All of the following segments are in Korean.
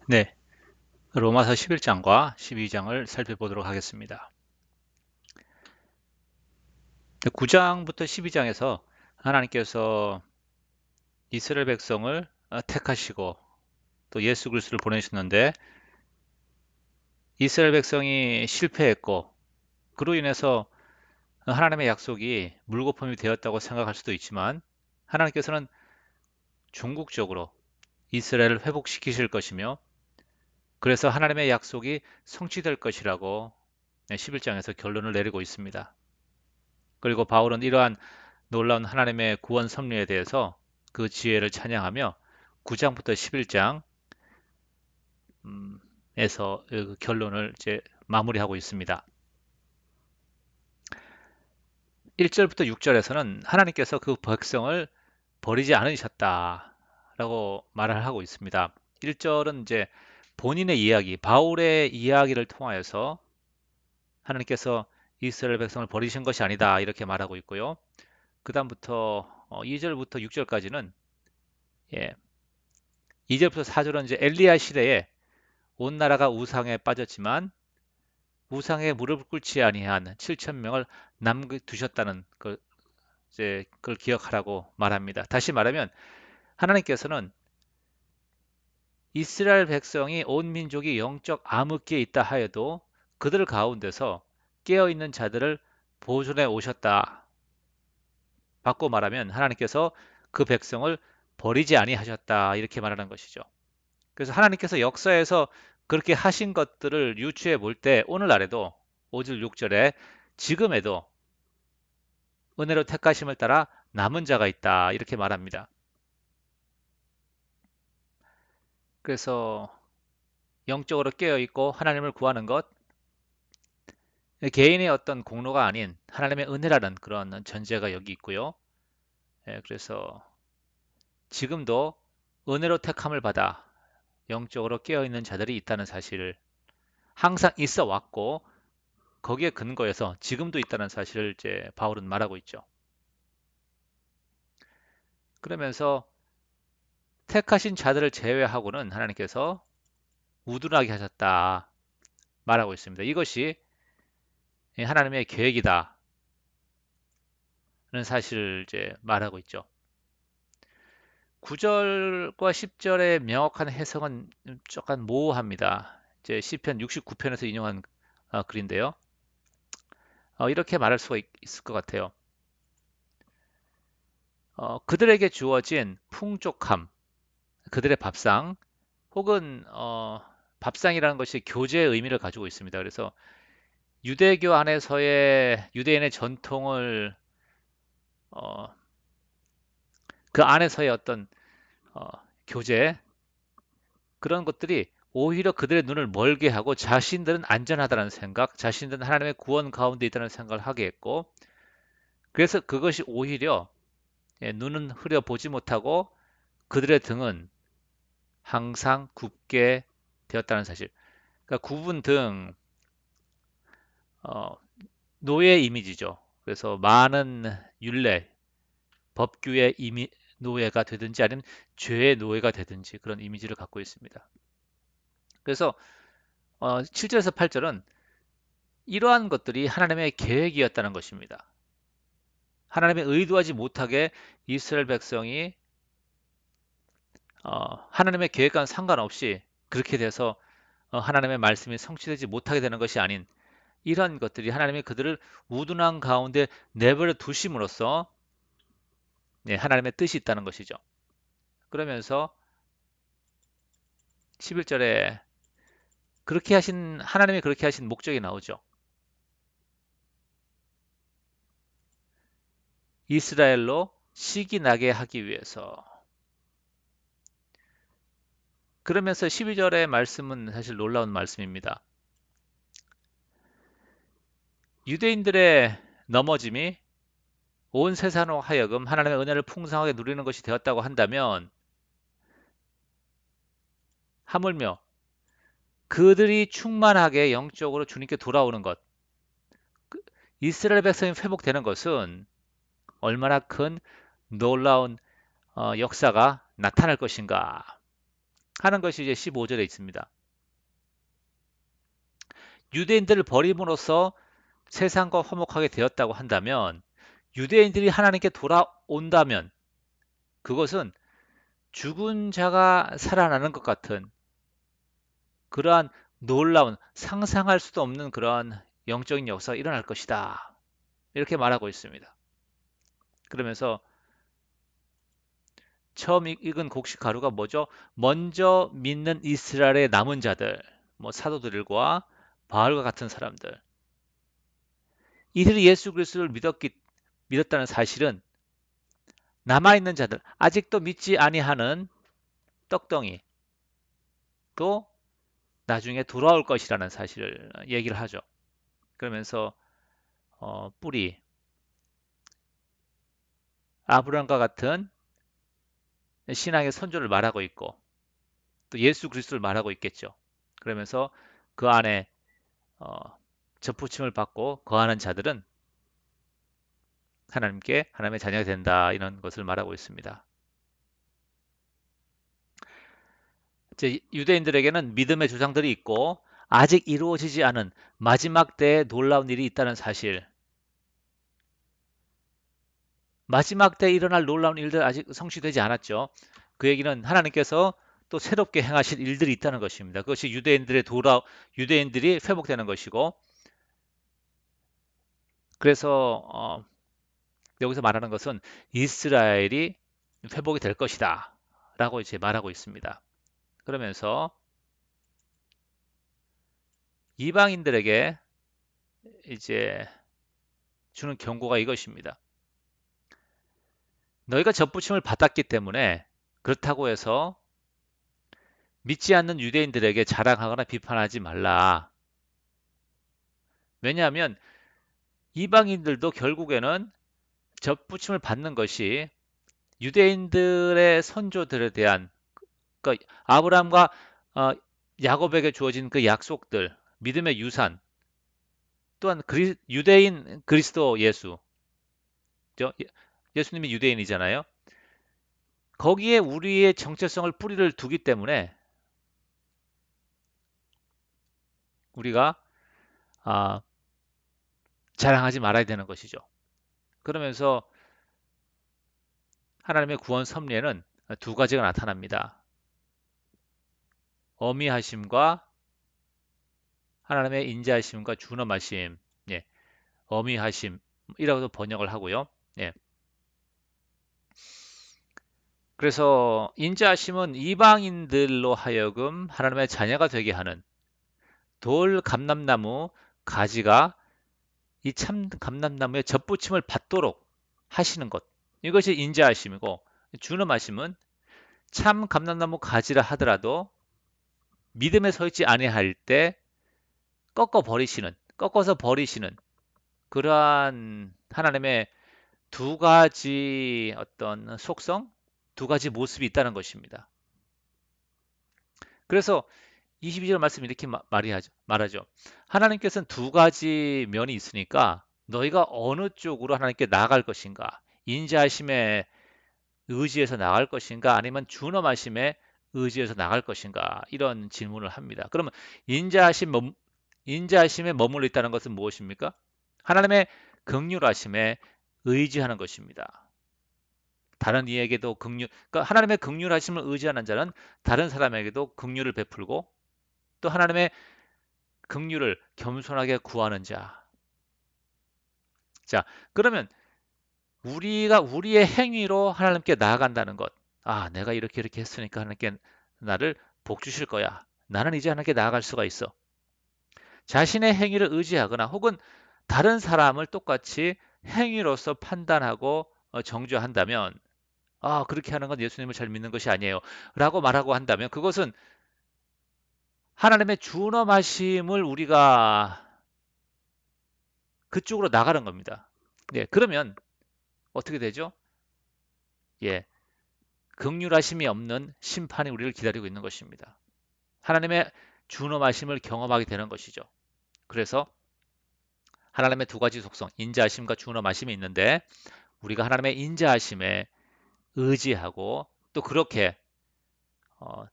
네, 로마서 11장과 12장을 살펴보도록 하겠습니다. 9장부터 12장에서 하나님께서 이스라엘 백성을 택하시고 또 예수 그리스도를 보내셨는데 이스라엘 백성이 실패했고 그로 인해서 하나님의 약속이 물거품이 되었다고 생각할 수도 있지만 하나님께서는 궁극적으로 이스라엘을 회복시키실 것이며 그래서 하나님의 약속이 성취될 것이라고 11장에서 결론을 내리고 있습니다. 그리고 바울은 이러한 놀라운 하나님의 구원 섭리에 대해서 그 지혜를 찬양하며 9장부터 11장에서 그 결론을 이제 마무리하고 있습니다. 1절부터 6절에서는 하나님께서 그 백성을 버리지 않으셨다라고 말을 하고 있습니다. 1절은 이제 본인의 이야기, 바울의 이야기를 통하여서 하나님께서 이스라엘 백성을 버리신 것이 아니다 이렇게 말하고 있고요. 그다음부터 2절부터 6절까지는 2절부터 4절은 이제 엘리야 시대에 온 나라가 우상에 빠졌지만 우상에 무릎을 꿇지 아니한 7천 명을 남겨두셨다는 걸 이제 그걸 기억하라고 말합니다. 다시 말하면 하나님께서는 이스라엘 백성이 온 민족이 영적 암흑기에 있다 하여도 그들 가운데서 깨어 있는 자들을 보존해 오셨다. 바꿔 말하면 하나님께서 그 백성을 버리지 아니하셨다 이렇게 말하는 것이죠. 그래서 하나님께서 역사에서 그렇게 하신 것들을 유추해 볼 때 오늘날에도 5절 6절에 지금에도 은혜로 택하심을 따라 남은 자가 있다 이렇게 말합니다. 그래서 영적으로 깨어 있고 하나님을 구하는 것 개인의 어떤 공로가 아닌 하나님의 은혜라는 그런 전제가 여기 있고요. 그래서 지금도 은혜로 택함을 받아 영적으로 깨어 있는 자들이 있다는 사실을 항상 있어 왔고 거기에 근거해서 지금도 있다는 사실을 이제 바울은 말하고 있죠. 그러면서 택하신 자들을 제외하고는 하나님께서 우둔하게 하셨다 말하고 있습니다. 이것이 하나님의 계획이다는 사실을 이제 말하고 있죠. 9절과 10절의 명확한 해석은 조금 모호합니다. 이제 시편 69편에서 인용한 글인데요. 이렇게 말할 수가 있을 것 같아요. 그들에게 주어진 풍족함, 그들의 밥상, 혹은 밥상이라는 것이 교제의 의미를 가지고 있습니다. 그래서 유대교 안에서의 유대인의 전통을 어, 그 안에서의 어떤 어, 교제 그런 것들이 오히려 그들의 눈을 멀게 하고 자신들은 안전하다는 생각, 자신들은 하나님의 구원 가운데 있다는 생각을 하게 했고 그래서 그것이 오히려 눈은 흐려 보지 못하고 그들의 등은 항상 굽게 되었다는 사실. 그러니까 굽은 등 어, 노예 이미지죠. 그래서 많은 율례, 법규의 노예가 되든지 아니면 죄의 노예가 되든지 그런 이미지를 갖고 있습니다. 그래서 7절에서 8절은 이러한 것들이 하나님의 계획이었다는 것입니다. 하나님의 의도하지 못하게 이스라엘 백성이 하나님의 계획과는 상관없이 그렇게 돼서 하나님의 말씀이 성취되지 못하게 되는 것이 아닌 이런 것들이 하나님이 그들을 우둔한 가운데 내버려 두심으로써 하나님의 뜻이 있다는 것이죠. 그러면서 11절에 그렇게 하신 하나님이 그렇게 하신 목적이 나오죠. 이스라엘로 식이 나게 하기 위해서. 그러면서 12절의 말씀은 사실 놀라운 말씀입니다. 유대인들의 넘어짐이 온 세상으로 하여금 하나님의 은혜를 풍성하게 누리는 것이 되었다고 한다면 하물며 그들이 충만하게 영적으로 주님께 돌아오는 것, 이스라엘 백성이 회복되는 것은 얼마나 큰 놀라운 역사가 나타날 것인가. 하는 것이 이제 15절에 있습니다. 유대인들을 버림으로써 세상과 화목하게 되었다고 한다면 유대인들이 하나님께 돌아온다면 그것은 죽은 자가 살아나는 것 같은 그러한 놀라운 상상할 수도 없는 그러한 영적인 역사가 일어날 것이다. 이렇게 말하고 있습니다. 그러면서 처음 읽은 곡식 가루가 뭐죠? 먼저 믿는 이스라엘의 남은 자들, 뭐 사도들과 바울과 같은 사람들. 이들이 예수 그리스도를 믿었다는 사실은 남아있는 자들, 아직도 믿지 아니하는 떡덩이, 또 나중에 돌아올 것이라는 사실을 얘기를 하죠. 그러면서 뿌리, 아브라함과 같은 신앙의 선조를 말하고 있고 또 예수 그리스도를 말하고 있겠죠. 그러면서 그 안에 어, 접붙임을 받고 거하는 자들은 하나님의 자녀가 된다 이런 것을 말하고 있습니다. 이제 유대인들에게는 믿음의 조상들이 있고 아직 이루어지지 않은 마지막 때에 놀라운 일이 있다는 사실. 마지막 때에 일어날 놀라운 일들 아직 성취되지 않았죠. 그 얘기는 하나님께서 또 새롭게 행하실 일들이 있다는 것입니다. 그것이 유대인들이 회복되는 것이고, 그래서 여기서 말하는 것은 이스라엘이 회복이 될 것이다 라고 이제 말하고 있습니다. 그러면서 이방인들에게 이제 주는 경고가 이것입니다. 너희가 접붙임을 받았기 때문에 그렇다고 해서 믿지 않는 유대인들에게 자랑하거나 비판하지 말라. 왜냐하면 이방인들도 결국에는 접붙임을 받는 것이 유대인들의 선조들에 대한, 그러니까 아브라함과 어, 야곱에게 주어진 그 약속들, 믿음의 유산, 또한 유대인 그리스도 예수, 예수님이 유대인이잖아요. 거기에 우리의 정체성을 뿌리를 두기 때문에 우리가 아, 자랑하지 말아야 되는 것이죠. 그러면서 하나님의 구원 섭리에는 두 가지가 나타납니다. 어미하심과 하나님의 인자하심과 준엄하심, 예, 어미하심이라고도 번역을 하고요. 예. 그래서 인자하심은 이방인들로 하여금 하나님의 자녀가 되게 하는 돌 감람나무 가지가 이 참 감람나무의 접붙임을 받도록 하시는 것. 이것이 인자하심이고 준엄하심은 참 감람나무 가지라 하더라도 믿음에 서 있지 아니할 때 꺾어서 버리시는 그러한 하나님의 두 가지 어떤 속성, 두 가지 모습이 있다는 것입니다. 그래서 22절 말씀 이렇게 말하죠. 하나님께서는 두 가지 면이 있으니까 너희가 어느 쪽으로 하나님께 나아갈 것인가? 인자하심에 의지해서 나갈 것인가? 아니면 준엄하심에 의지해서 나갈 것인가? 이런 질문을 합니다. 그러면 인자하심에 머물러 있다는 것은 무엇입니까? 하나님의 긍휼하심에 의지하는 것입니다. 다른 이에게도 그러니까 하나님의 긍휼하심을 의지하는 자는 다른 사람에게도 긍휼을 베풀고 또 하나님의 긍휼을 겸손하게 구하는 자. 자, 그러면 우리가 우리의 행위로 하나님께 나아간다는 것. 아, 내가 이렇게 했으니까 하나님께 나를 복 주실 거야. 나는 이제 하나님께 나아갈 수가 있어. 자신의 행위를 의지하거나 혹은 다른 사람을 똑같이 행위로서 판단하고 정죄한다면 아, 그렇게 하는 건 예수님을 잘 믿는 것이 아니에요. 라고 말하고 한다면 그것은 하나님의 준엄하심을 우리가 그쪽으로 나가는 겁니다. 네, 그러면 어떻게 되죠? 예, 긍휼하심이 없는 심판이 우리를 기다리고 있는 것입니다. 하나님의 준엄하심을 경험하게 되는 것이죠. 그래서 하나님의 두 가지 속성, 인자하심과 준엄하심이 있는데 우리가 하나님의 인자하심에 의지하고 또 그렇게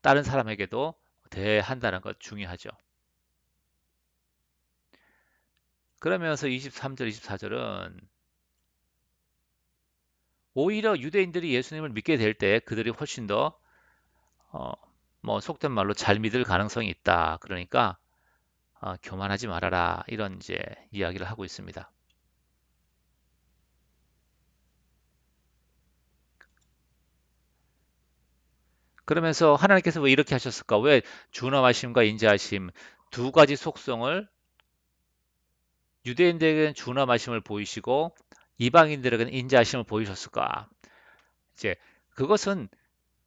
다른 사람에게도 대한다는 것 중요하죠. 그러면서 23절, 24절은 오히려 유대인들이 예수님을 믿게 될 때 그들이 훨씬 더 어, 뭐 속된 말로 잘 믿을 가능성이 있다. 그러니까 교만하지 말아라. 이런 이제 이야기를 하고 있습니다. 그러면서 하나님께서 왜 이렇게 하셨을까? 왜 준엄하심과 인자하심 두 가지 속성을 유대인들에게는 준엄하심을 보이시고 이방인들에게는 인자하심을 보이셨을까? 이제 그것은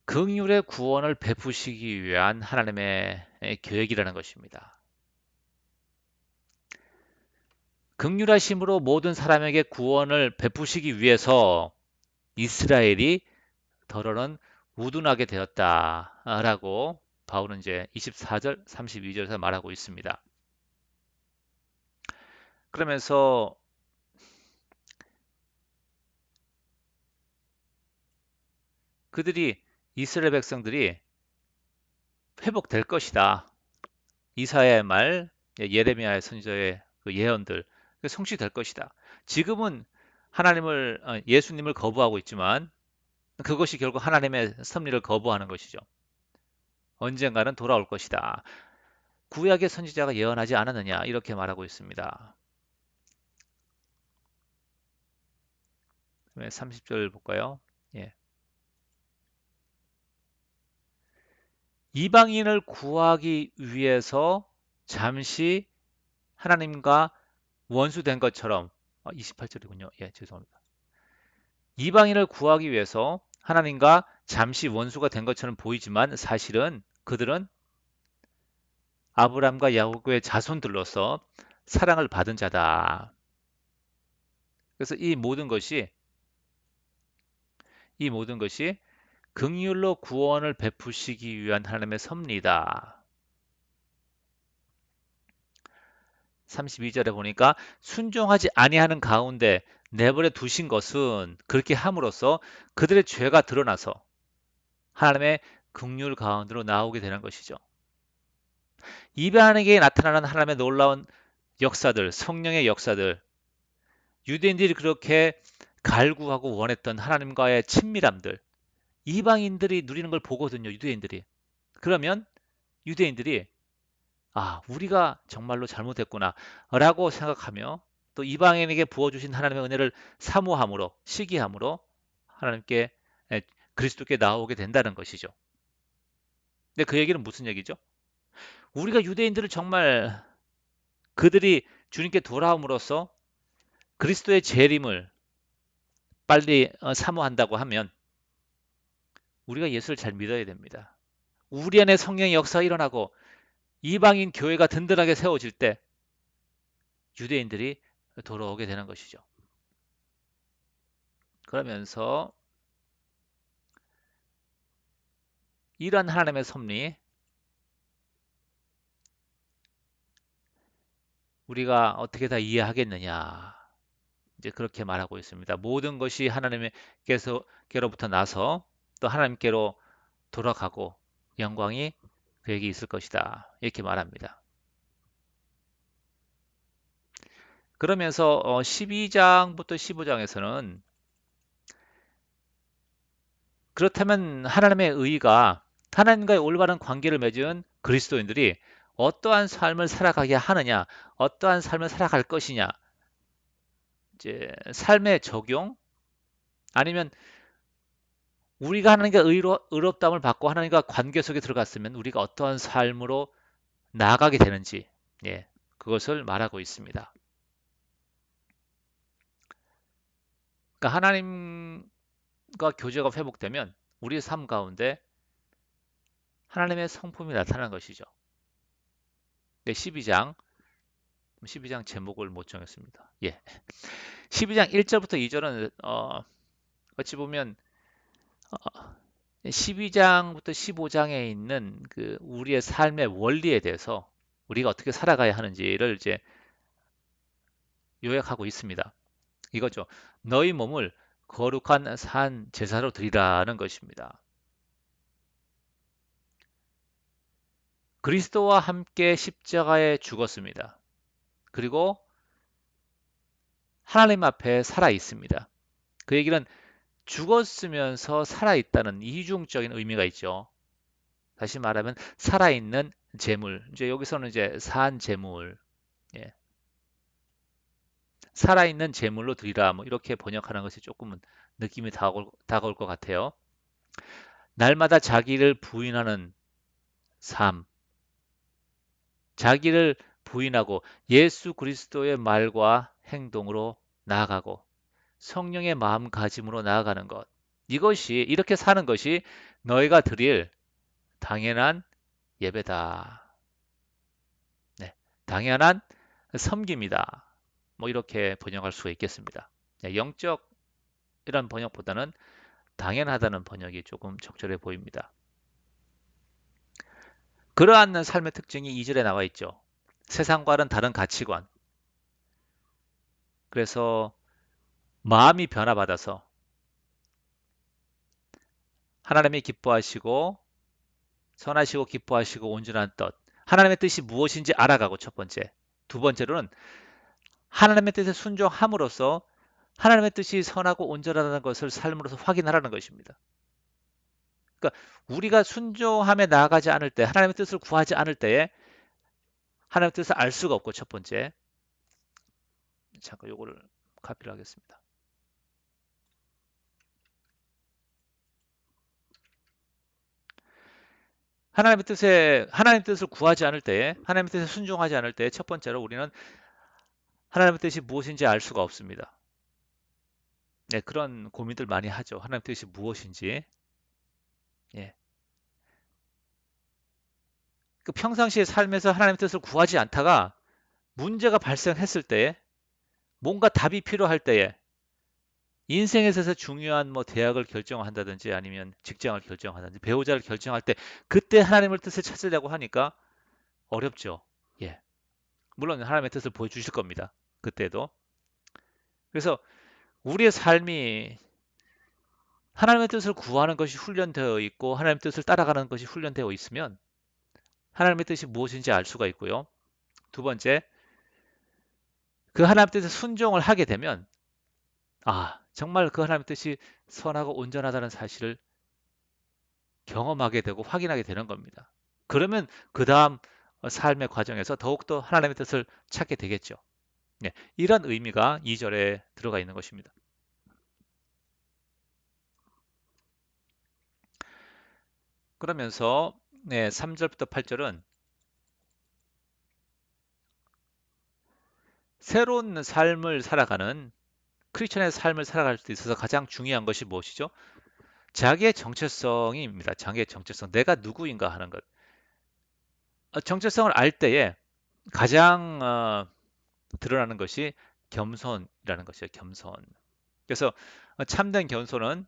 긍휼의 구원을 베푸시기 위한 하나님의 계획이라는 것입니다. 긍휼하심으로 모든 사람에게 구원을 베푸시기 위해서 이스라엘이 더러는 우둔하게 되었다라고 바울은 이제 24절, 32절에서 말하고 있습니다. 그러면서 그들이 이스라엘 백성들이 회복될 것이다. 이사야의 말, 예레미야의 선지자의 그 예언들 성취될 것이다. 지금은 예수님을 거부하고 있지만 그것이 결국 하나님의 섭리를 거부하는 것이죠. 언젠가는 돌아올 것이다. 구약의 선지자가 예언하지 않았느냐 이렇게 말하고 있습니다. 30절 볼까요? 예. 이방인을 구하기 위해서 잠시 하나님과 원수된 것처럼 28절이군요. 예, 죄송합니다. 이방인을 구하기 위해서 하나님과 잠시 원수가 된 것처럼 보이지만 사실은 그들은 아브람과 야곱의 자손들로서 사랑을 받은 자다. 그래서 이 모든 것이 긍휼로 구원을 베푸시기 위한 하나님의 섭리다. 32절에 보니까 순종하지 아니하는 가운데 내버려 두신 것은 그렇게 함으로써 그들의 죄가 드러나서 하나님의 긍휼 가운데로 나오게 되는 것이죠. 이방인에게 나타나는 하나님의 놀라운 역사들, 성령의 역사들, 유대인들이 그렇게 갈구하고 원했던 하나님과의 친밀함들, 이방인들이 누리는 걸 보거든요, 유대인들이. 그러면 유대인들이 우리가 정말로 잘못했구나 라고 생각하며 또 이방인에게 부어주신 하나님의 은혜를 사모함으로, 시기함으로 하나님께 그리스도께 나오게 된다는 것이죠. 근데 그 얘기는 무슨 얘기죠? 우리가 유대인들을 정말 그들이 주님께 돌아옴으로써 그리스도의 재림을 빨리 사모한다고 하면 우리가 예수를 잘 믿어야 됩니다. 우리 안에 성령의 역사가 일어나고 이방인 교회가 든든하게 세워질 때 유대인들이 돌아오게 되는 것이죠. 그러면서 이러한 하나님의 섭리, 우리가 어떻게 다 이해하겠느냐. 이제 그렇게 말하고 있습니다. 모든 것이 하나님께로부터 나서 또 하나님께로 돌아가고 영광이 그에게 있을 것이다. 이렇게 말합니다. 그러면서 12장부터 15장에서는 그렇다면 하나님의 의가 하나님과의 올바른 관계를 맺은 그리스도인들이 어떠한 삶을 살아가게 하느냐, 어떠한 삶을 살아갈 것이냐, 이제 삶의 적용, 아니면 우리가 하나님과 의롭다함을 받고 하나님과 관계 속에 들어갔으면 우리가 어떠한 삶으로 나아가게 되는지, 예, 그것을 말하고 있습니다. 그러니까 하나님과 교제가 회복되면 우리의 삶 가운데 하나님의 성품이 나타나는 것이죠. 네, 12장 제목을 못 정했습니다. 예. 12장 1절부터 2절은 어찌 보면 12장부터 15장에 있는 그 우리의 삶의 원리에 대해서 우리가 어떻게 살아가야 하는지를 이제 요약하고 있습니다. 이거죠. 너희 몸을 거룩한 산 제사로 드리라는 것입니다. 그리스도와 함께 십자가에 죽었습니다. 그리고 하나님 앞에 살아 있습니다. 그 얘기는 죽었으면서 살아 있다는 이중적인 의미가 있죠. 다시 말하면 살아있는 재물. 이제 여기서는 이제 산 재물, 예. 살아있는 재물로 드리라. 뭐 이렇게 번역하는 것이 조금은 느낌이 다가올 것 같아요. 날마다 자기를 부인하는 삶, 자기를 부인하고 예수 그리스도의 말과 행동으로 나아가고 성령의 마음가짐으로 나아가는 것. 이것이 이렇게 사는 것이 너희가 드릴 당연한 예배다. 네, 당연한 섬김이다. 뭐 이렇게 번역할 수가 있겠습니다. 네, 영적이란 번역보다는 당연하다는 번역이 조금 적절해 보입니다. 그러한 삶의 특징이 2절에 나와 있죠. 세상과는 다른 가치관. 그래서 마음이 변화받아서 하나님이 기뻐하시고 선하시고 기뻐하시고 온전한 뜻. 하나님의 뜻이 무엇인지 알아가고 첫 번째. 두 번째로는 하나님의 뜻에 순종함으로써 하나님의 뜻이 선하고 온전하다는 것을 삶으로서 확인하라는 것입니다. 그러니까 우리가 순종함에 나아가지 않을 때, 하나님의 뜻을 구하지 않을 때에 하나님의 뜻을 알 수가 없고 첫 번째. 잠깐 요거를 카피를 하겠습니다. 하나님의 뜻을 구하지 않을 때에, 하나님의 뜻에 순종하지 않을 때에 첫 번째로 우리는 하나님의 뜻이 무엇인지 알 수가 없습니다. 네, 그런 고민들 많이 하죠. 하나님의 뜻이 무엇인지. 예. 그 평상시의 삶에서 하나님의 뜻을 구하지 않다가 문제가 발생했을 때에 뭔가 답이 필요할 때에 인생에 있어서 중요한 뭐 대학을 결정한다든지 아니면 직장을 결정하든지 배우자를 결정할 때 그때 하나님의 뜻을 찾으려고 하니까 어렵죠. 예. 물론 하나님의 뜻을 보여주실 겁니다. 그때도. 그래서 우리의 삶이 하나님의 뜻을 구하는 것이 훈련되어 있고 하나님의 뜻을 따라가는 것이 훈련되어 있으면 하나님의 뜻이 무엇인지 알 수가 있고요. 두 번째, 그 하나님의 뜻에 순종을 하게 되면 정말 그 하나님의 뜻이 선하고 온전하다는 사실을 경험하게 되고 확인하게 되는 겁니다. 그러면 그 다음 삶의 과정에서 더욱더 하나님의 뜻을 찾게 되겠죠. 네, 이런 의미가 2절에 들어가 있는 것입니다. 그러면서 네, 3절부터 8절은 새로운 삶을 살아가는 크리스천의 삶을 살아갈 수 있어서 가장 중요한 것이 무엇이죠? 자기의 정체성입니다. 자기의 정체성. 내가 누구인가 하는 것. 정체성을 알 때에 가장 드러나는 것이 겸손이라는 것이에요. 겸손. 그래서 참된 겸손은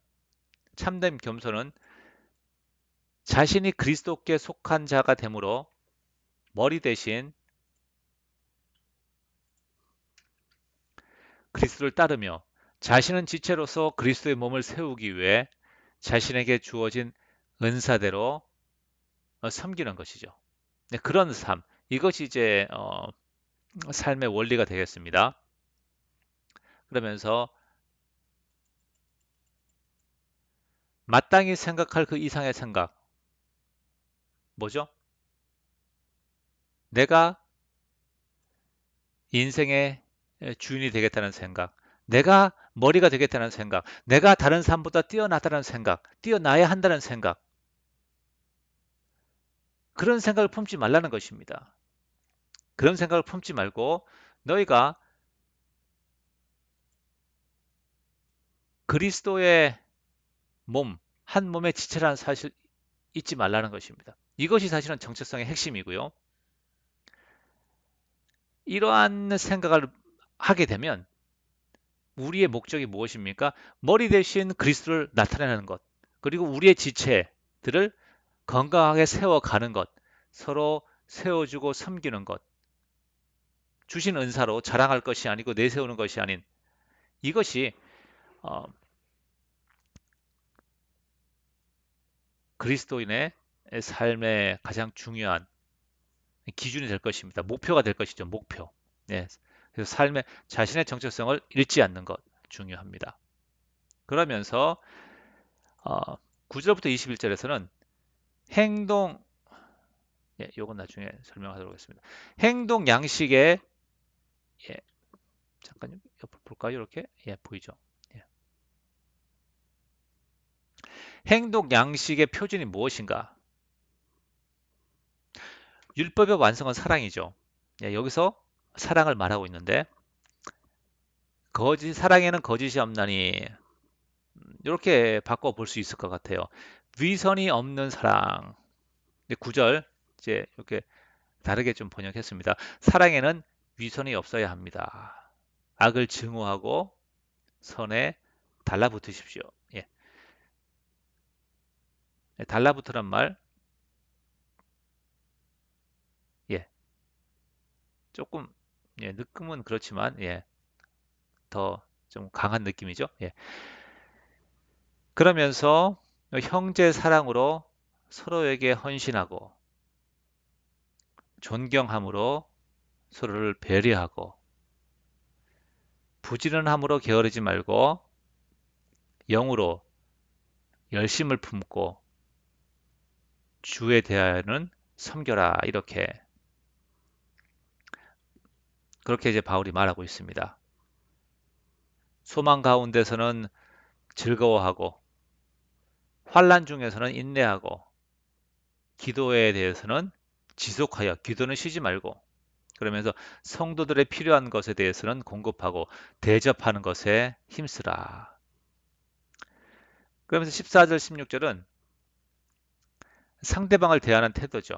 자신이 그리스도께 속한 자가 되므로 머리 대신 그리스도를 따르며 자신은 지체로서 그리스도의 몸을 세우기 위해 자신에게 주어진 은사대로 섬기는 것이죠. 네, 그런 삶. 이것이 이제 삶의 원리가 되겠습니다. 그러면서 마땅히 생각할 그 이상의 생각. 뭐죠? 내가 인생의 주인이 되겠다는 생각. 내가 머리가 되겠다는 생각. 내가 다른 사람보다 뛰어나다는 생각. 뛰어나야 한다는 생각. 그런 생각을 품지 말라는 것입니다. 그런 생각을 품지 말고 너희가 그리스도의 몸, 한 몸의 지체라는 사실 잊지 말라는 것입니다. 이것이 사실은 정체성의 핵심이고요. 이러한 생각을 하게 되면 우리의 목적이 무엇입니까? 머리 대신 그리스도를 나타내는 것. 그리고 우리의 지체들을 건강하게 세워가는 것. 서로 세워주고 섬기는 것. 주신 은사로 자랑할 것이 아니고 내세우는 것이 아닌 이것이 어, 그리스도인의 삶의 가장 중요한 기준이 될 것입니다. 목표가 될 것이죠. 목표. 예. 그래서 삶의 자신의 정체성을 잃지 않는 것 중요합니다. 그러면서 9절부터 21절에서는 행동, 예, 요건 나중에 설명하도록 하겠습니다. 행동 양식의, 예, 잠깐 옆으로 볼까요? 이렇게? 예, 보이죠? 예. 행동 양식의 표준이 무엇인가? 율법의 완성은 사랑이죠. 예, 여기서 사랑을 말하고 있는데 사랑에는 거짓이 없나니 이렇게 바꿔 볼 수 있을 것 같아요. 위선이 없는 사랑. 9절 이제 이렇게 다르게 좀 번역했습니다. 사랑에는 위선이 없어야 합니다. 악을 증오하고 선에 달라붙으십시오. 예, 달라붙으란 말, 예, 조금 예, 느낌은 그렇지만 예, 더 좀 강한 느낌이죠. 예. 그러면서 형제 사랑으로 서로에게 헌신하고 존경함으로 서로를 배려하고 부지런함으로 게으르지 말고 영으로 열심을 품고 주에 대하여는 섬겨라 이렇게 그렇게 이제 바울이 말하고 있습니다. 소망 가운데서는 즐거워하고 환난 중에서는 인내하고 기도에 대해서는 지속하여 기도는 쉬지 말고 그러면서 성도들의 필요한 것에 대해서는 공급하고 대접하는 것에 힘쓰라. 그러면서 14절, 16절은 상대방을 대하는 태도죠.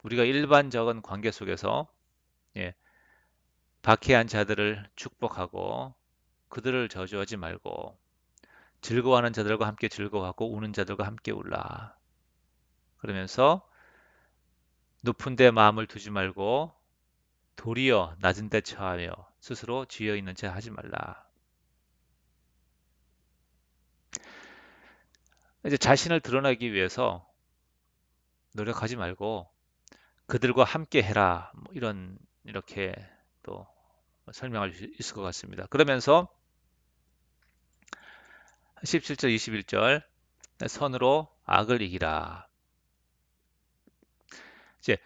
우리가 일반적인 관계 속에서 예, 박해한 자들을 축복하고 그들을 저주하지 말고 즐거워하는 자들과 함께 즐거워하고 우는 자들과 함께 울라. 그러면서 높은 데 마음을 두지 말고 도리어 낮은 데 처하며 스스로 지어 있는 채 하지 말라. 이제 자신을 드러내기 위해서 노력하지 말고 그들과 함께 해라. 뭐 이런 이렇게 또 설명할 수 있을 것 같습니다. 그러면서 17절, 21절 선으로 악을 이기라. 이제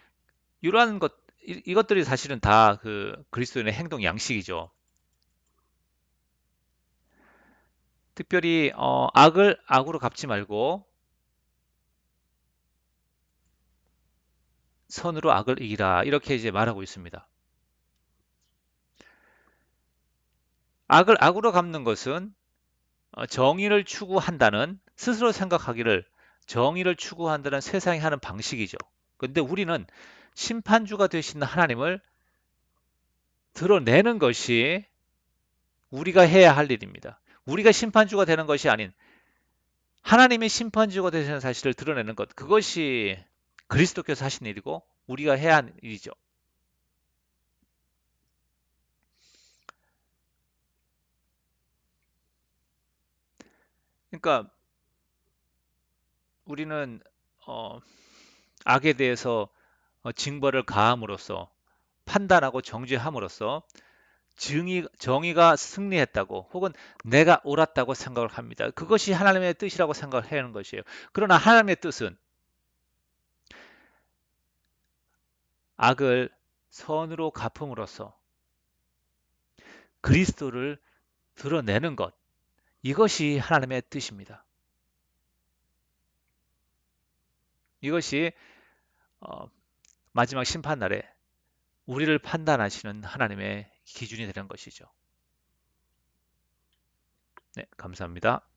이러한 이것들이 사실은 다 그 그리스도인의 행동 양식이죠. 특별히 악을 악으로 갚지 말고 선으로 악을 이기라 이렇게 이제 말하고 있습니다. 악을 악으로 갚는 것은 정의를 추구한다는 스스로 생각하기를 정의를 추구한다는 세상이 하는 방식이죠. 근데 우리는 심판주가 되신 하나님을 드러내는 것이 우리가 해야 할 일입니다. 우리가 심판주가 되는 것이 아닌 하나님이 심판주가 되시는 사실을 드러내는 것. 그것이 그리스도께서 하신 일이고 우리가 해야 하는 일이죠. 그러니까 우리는 어, 악에 대해서 징벌을 가함으로써 판단하고 정죄함으로써 정의가 승리했다고 혹은 내가 옳았다고 생각을 합니다. 그것이 하나님의 뜻이라고 생각을 하는 것이에요. 그러나 하나님의 뜻은 악을 선으로 갚음으로써 그리스도를 드러내는 것. 이것이 하나님의 뜻입니다. 이것이 어, 마지막 심판날에 우리를 판단하시는 하나님의 기준이 되는 것이죠. 네, 감사합니다.